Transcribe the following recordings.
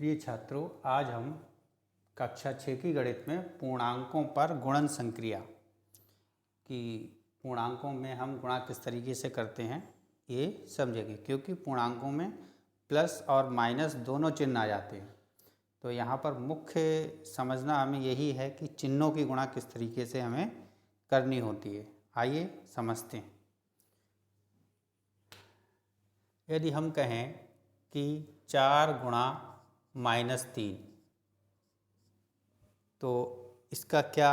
प्रिय छात्रों, आज हम कक्षा 6 की गणित में पूर्णांकों पर गुणन संक्रिया की पूर्णांकों में हम गुणा किस तरीके से करते हैं ये समझेंगे। क्योंकि पूर्णांकों में प्लस और माइनस दोनों चिन्ह आ जाते हैं, तो यहाँ पर मुख्य समझना हमें यही है कि चिन्हों की गुणा किस तरीके से हमें करनी होती है। आइए समझते हैं। यदि हम कहें कि 4 गुणा -3, तो इसका क्या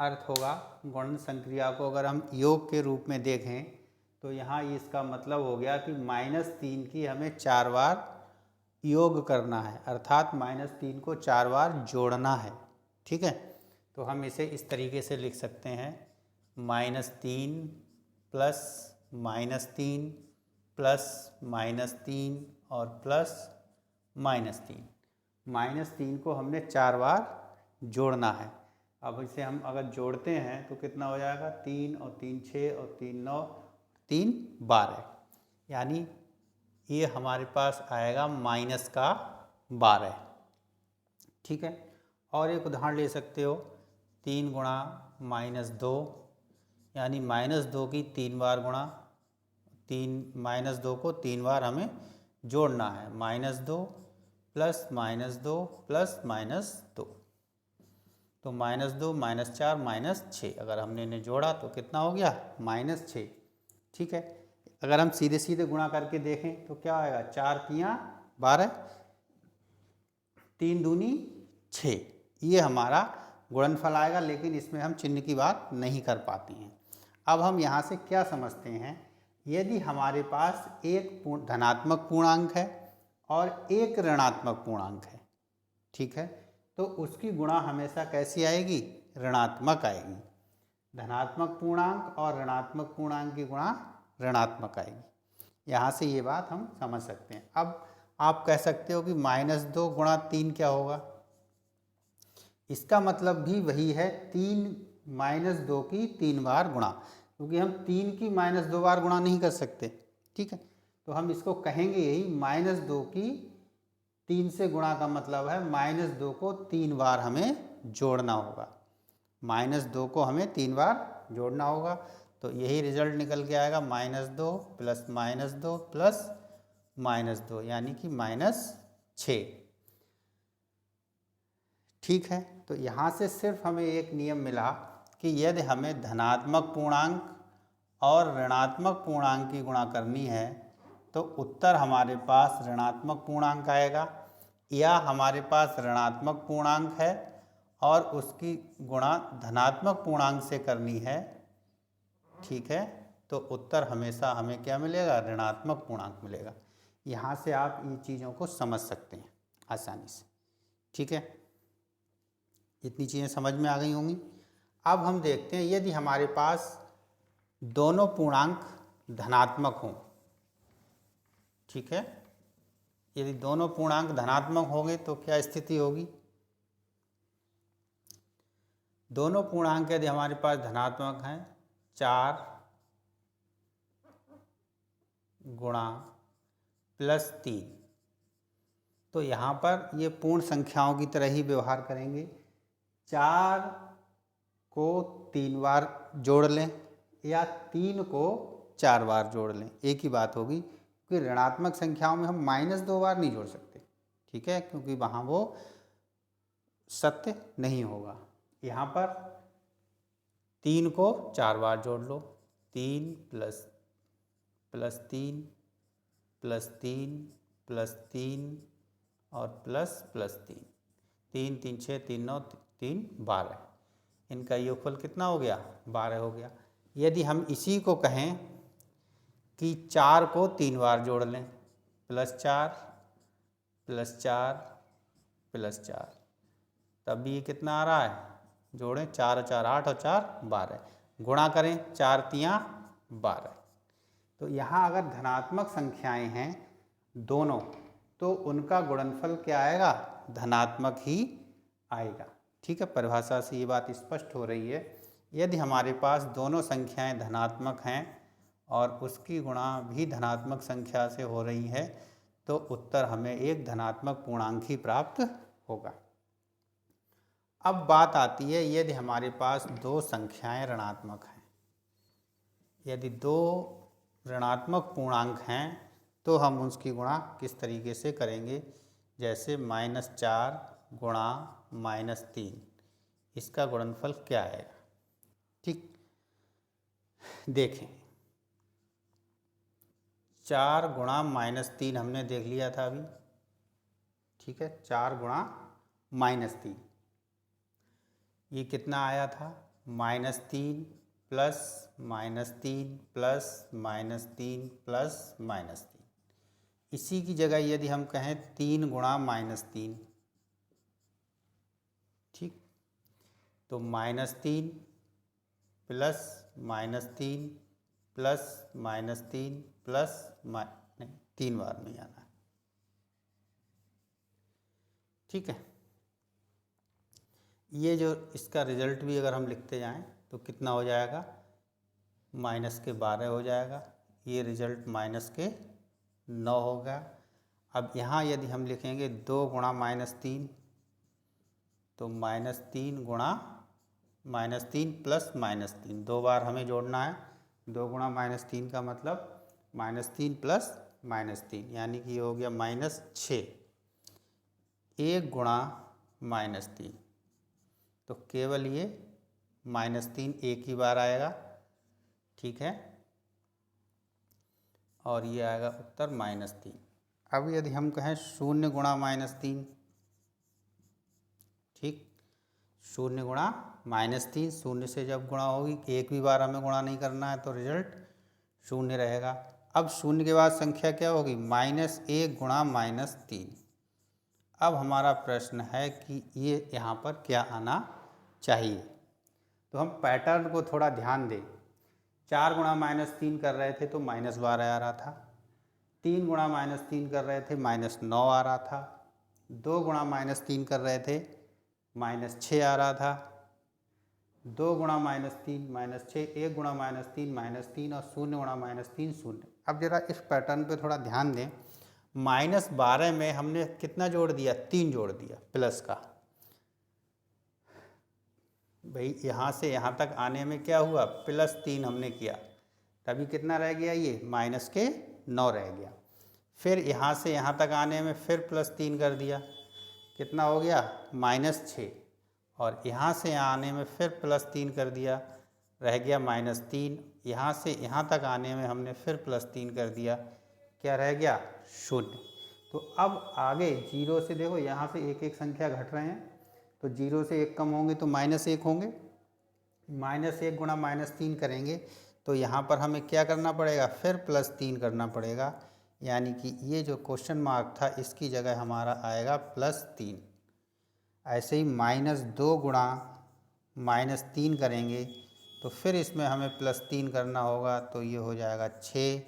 अर्थ होगा। गुणन संक्रिया को अगर हम योग के रूप में देखें तो यहाँ इसका मतलब हो गया कि -3 की हमें 4 बार योग करना है, अर्थात -3 को 4 बार जोड़ना है। ठीक है, तो हम इसे इस तरीके से लिख सकते हैं: -3 प्लस -3 प्लस -3 और प्लस -3। -3 को हमने 4 बार जोड़ना है। अब इसे हम अगर जोड़ते हैं तो कितना हो जाएगा? 3 और 3 6 और 3 9, 3 12, यानी ये हमारे पास आएगा -12। ठीक है, और एक उदाहरण ले सकते हो, 3 गुणा -2, यानी -2 की 3 बार गुणा, -2 को 3 बार हमें जोड़ना है। -2 प्लस -2 प्लस -2, तो -2 -4 -6, अगर हमने इन्हें जोड़ा तो कितना हो गया? -6। ठीक है, अगर हम सीधे सीधे गुणा करके देखें तो क्या आएगा? 4 तियाँ 12, 3 दूनी 6, ये हमारा गुणनफल आएगा। लेकिन इसमें हम चिन्ह की बात नहीं कर पाते हैं। अब हम यहाँ से क्या समझते हैं, यदि हमारे पास एक धनात्मक पूर्णांक है और एक ऋणात्मक पूर्णांक है, ठीक है, तो उसकी गुणा हमेशा कैसी आएगी? ऋणात्मक आएगी। धनात्मक पूर्णांक और ऋणात्मक पूर्णांक की गुणा ऋणात्मक आएगी। यहाँ से ये बात हम समझ सकते हैं। अब आप कह सकते हो कि -2 गुणा 3 क्या होगा? इसका मतलब भी वही है, 3 -2 की 3 बार गुणा, क्योंकि हम 3 की -2 बार गुणा नहीं कर सकते। ठीक है, तो हम इसको कहेंगे यही, -2 की 3 से गुणा का मतलब है -2 को 3 बार हमें जोड़ना होगा। -2 को हमें 3 बार जोड़ना होगा, तो यही रिजल्ट निकल के आएगा, -2 प्लस -2 प्लस -2, यानी कि -6। ठीक है, तो यहाँ से सिर्फ हमें एक नियम मिला कि यदि हमें धनात्मक पूर्णांक और ऋणात्मक पूर्णांक की गुणा करनी है तो उत्तर हमारे पास ऋणात्मक पूर्णांक आएगा, या हमारे पास ऋणात्मक पूर्णांक है और उसकी गुणा धनात्मक पूर्णांक से करनी है, ठीक है, तो उत्तर हमेशा हमें क्या मिलेगा? ऋणात्मक पूर्णांक मिलेगा। यहाँ से आप इन चीज़ों को समझ सकते हैं आसानी से। ठीक है, इतनी चीज़ें समझ में आ गई होंगी। अब हम देखते हैं, यदि हमारे पास दोनों पूर्णांक धनात्मक हों, ठीक है, यदि दोनों पूर्णांक धनात्मक होंगे तो क्या स्थिति होगी? दोनों पूर्णांक यदि हमारे पास धनात्मक हैं, 4 गुणा +3, तो यहाँ पर ये पूर्ण संख्याओं की तरह ही व्यवहार करेंगे। 4 को 3 बार जोड़ लें या 3 को 4 बार जोड़ लें, एक ही बात होगी, क्योंकि ऋणात्मक संख्याओं में हम -2 बार नहीं जोड़ सकते। ठीक है, क्योंकि वहाँ वो सत्य नहीं होगा। यहाँ पर 3 को 4 बार जोड़ लो, 3 प्लस 3 प्लस 3 प्लस 3 और प्लस 3, 3 3 6 3 9 3 12, इनका योगफल कितना हो गया? 12 हो गया। यदि हम इसी को कहें कि 4 को 3 बार जोड़ लें, +4 +4 +4, तब भी ये कितना आ रहा है? जोड़ें, 4 और 4 8 और 4 12, गुणा करें, 4 तियाँ 12। तो यहाँ अगर धनात्मक संख्याएं हैं दोनों, तो उनका गुणनफल क्या आएगा? धनात्मक ही आएगा। ठीक है, परिभाषा से ये बात स्पष्ट हो रही है। यदि हमारे पास दोनों संख्याएं धनात्मक हैं और उसकी गुणा भी धनात्मक संख्या से हो रही है, तो उत्तर हमें एक धनात्मक पूर्णांक ही प्राप्त होगा। अब बात आती है यदि हमारे पास दो संख्याएं ऋणात्मक हैं, यदि दो ऋणात्मक पूर्णांक हैं तो हम उसकी गुणा किस तरीके से करेंगे। जैसे -4 गुणा -3, इसका गुणनफल क्या आएगा। ठीक, देखें 4 गुणा -3 हमने देख लिया था अभी। ठीक है, 4 गुणा -3 ये कितना आया था, -3 प्लस -3 प्लस -3 प्लस -3। इसी की जगह यदि हम कहें 3 गुणा -3, ठीक, तो -3 प्लस -3 प्लस -3 प्लस नहीं, 3 बार नहीं आना। ठीक है, ये जो इसका रिजल्ट भी अगर हम लिखते जाएं तो कितना हो जाएगा, -12 हो जाएगा। ये रिजल्ट -9 होगा। अब यहाँ यदि हम लिखेंगे 2 गुणा -3, तो -3 गुणा -3 प्लस -3, 2 बार हमें जोड़ना है। 2 गुणा -3 का मतलब -3 प्लस -3, यानी कि ये हो गया -6। 1 गुणा -3, तो केवल ये -3 एक ही बार आएगा। ठीक है, और ये आएगा उत्तर -3। अब यदि हम कहें 0 गुणा -3, ठीक, 0 गुणा -3, 0 से जब गुणा होगी एक भी बार हमें गुणा नहीं करना है तो रिजल्ट 0 रहेगा। अब 0 के बाद संख्या क्या होगी, -1 गुणा -3। अब हमारा प्रश्न है कि ये यहाँ पर क्या आना चाहिए। तो हम पैटर्न को थोड़ा ध्यान दें। 4 गुणा -3 कर रहे थे तो -12 आ रहा था। 3 गुणा -3 कर रहे थे -9 आ रहा था। 2 गुणा -3 कर रहे थे -6 आ रहा था। 2 गुणा -3 -6, 1 गुणा -3 -3 और 0 गुणा -3 0। अब जरा इस पैटर्न पे थोड़ा ध्यान दें। -12 में हमने कितना जोड़ दिया, 3 जोड़ दिया प्लस का। भाई यहाँ से यहाँ तक आने में क्या हुआ, +3 हमने किया, तभी कितना रह गया, ये -9 रह गया। फिर यहाँ से यहाँ तक आने में फिर +3 कर दिया, कितना हो गया, -6। और यहाँ से यहाँ आने में फिर +3 कर दिया, रह गया -3। यहाँ से यहाँ तक आने में हमने फिर +3 कर दिया, क्या रह गया, 0। तो अब आगे 0 से देखो यहाँ से एक एक संख्या घट रहे हैं, तो 0 से 1 कम होंगे तो -1 होंगे। -1 गुणा -3 करेंगे तो यहाँ पर हमें क्या करना पड़ेगा, फिर +3 करना पड़ेगा। यानी कि ये जो क्वेश्चन मार्क था इसकी जगह हमारा आएगा +3। ऐसे ही -2 गुणा -3 करेंगे तो फिर इसमें हमें +3 करना होगा, तो ये हो जाएगा 6।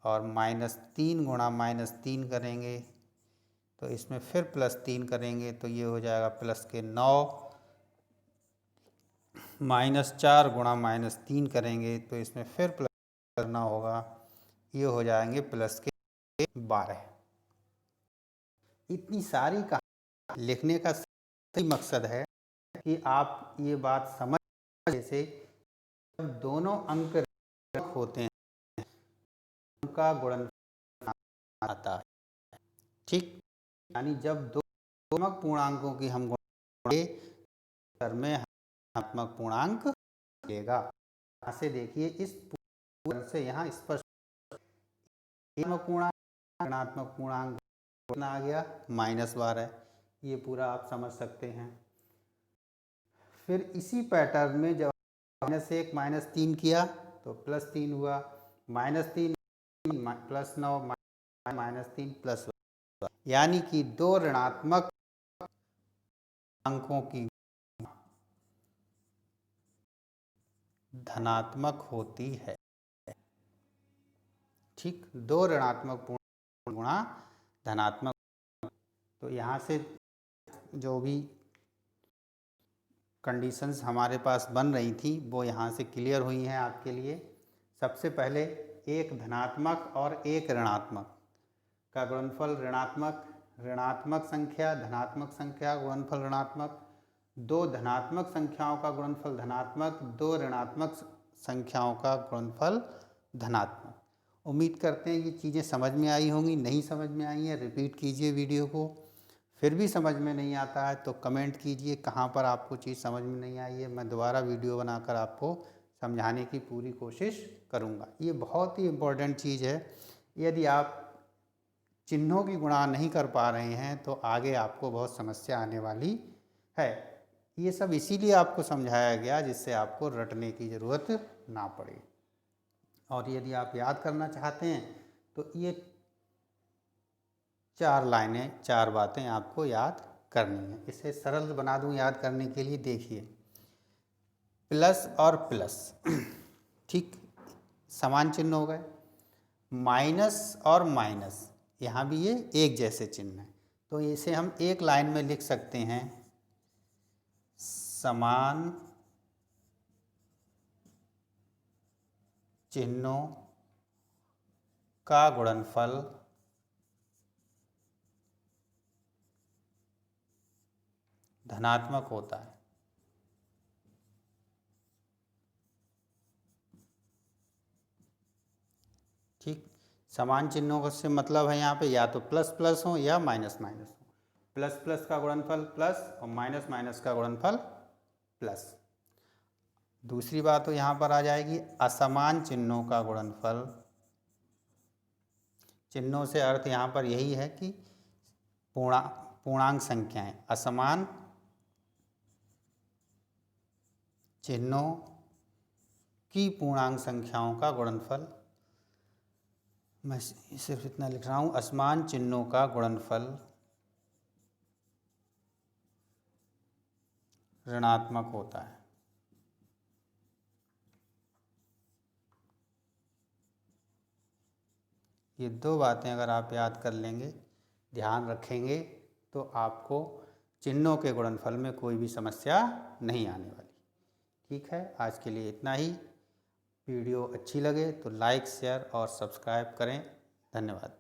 और -3 गुणा -3 करेंगे तो इसमें फिर +3 करेंगे तो ये हो जाएगा +9। -4 गुणा -3 करेंगे तो इसमें फिर प्लस करना होगा, ये हो जाएंगे +12। इतनी सारी कहानी लिखने का सही मकसद है कि आप ये बात समझ, जैसे जब दोनों अंक होते हैं उनका गुणनफल आता है। ठीक, यानी जब दो पूर्णांकों की हम गुणा में धनात्मक पूर्णांक लेगा। यहाँ से देखिए इस पूर्ण से यहाँ स्पष्ट ऋणात्मक पूर्णांक कितना आ गया, -12। ये पूरा आप समझ सकते हैं। फिर इसी पैटर्न में जब -1 -3 किया तो +3 हुआ, -3 +9 -3 +1, यानी कि दो ऋणात्मक अंकों की धनात्मक होती है। ठीक, दो ऋणात्मक पूर्ण गुणा धनात्मक। तो यहाँ से जो भी कंडीशंस हमारे पास बन रही थी वो यहाँ से क्लियर हुई हैं आपके लिए। सबसे पहले एक धनात्मक और एक ऋणात्मक का गुणनफल ऋणात्मक, ऋणात्मक संख्या धनात्मक संख्या गुणनफल ऋणात्मक, दो धनात्मक संख्याओं का गुणनफल धनात्मक, दो ऋणात्मक संख्याओं का गुणनफल धनात्मक। उम्मीद करते हैं ये चीज़ें समझ में आई होंगी। नहीं समझ में आई हैं रिपीट कीजिए वीडियो को। फिर भी समझ में नहीं आता है तो कमेंट कीजिए कहाँ पर आपको चीज़ समझ में नहीं आई है। मैं दोबारा वीडियो बनाकर आपको समझाने की पूरी कोशिश करूँगा। ये बहुत ही इम्पोर्टेंट चीज़ है। यदि आप चिन्हों की गुणा नहीं कर पा रहे हैं तो आगे आपको बहुत समस्या आने वाली है। ये सब इसीलिए आपको समझाया गया जिससे आपको रटने की ज़रूरत ना पड़े। और यदि आप याद करना चाहते हैं तो ये 4 लाइनें 4 बातें आपको याद करनी है। इसे सरल बना दूं याद करने के लिए। देखिए प्लस और प्लस ठीक समान चिन्ह हो गए। माइनस और माइनस यहाँ भी ये एक जैसे चिन्ह हैं तो इसे हम एक लाइन में लिख सकते हैं, समान चिन्हों का गुणनफल धनात्मक होता है। ठीक, समान चिन्हों से मतलब है यहाँ पे या तो प्लस प्लस हो या माइनस माइनस हो। प्लस प्लस का गुणनफल प्लस और माइनस माइनस का गुणनफल प्लस। दूसरी बात तो यहाँ पर आ जाएगी असमान चिन्हों का गुणनफल। चिन्हों से अर्थ यहाँ पर यही है कि पूर्णांक संख्याएं। असमान चिन्हों की पूर्णांक संख्याओं का गुणनफल। मैं सिर्फ इतना लिख रहा हूँ, असमान चिन्हों का गुणनफल ऋणात्मक होता है। ये दो बातें अगर आप याद कर लेंगे, ध्यान रखेंगे तो आपको चिन्हों के गुणनफल में कोई भी समस्या नहीं आने वाली। ठीक है, आज के लिए इतना ही। वीडियो अच्छी लगे तो लाइक शेयर और सब्सक्राइब करें। धन्यवाद।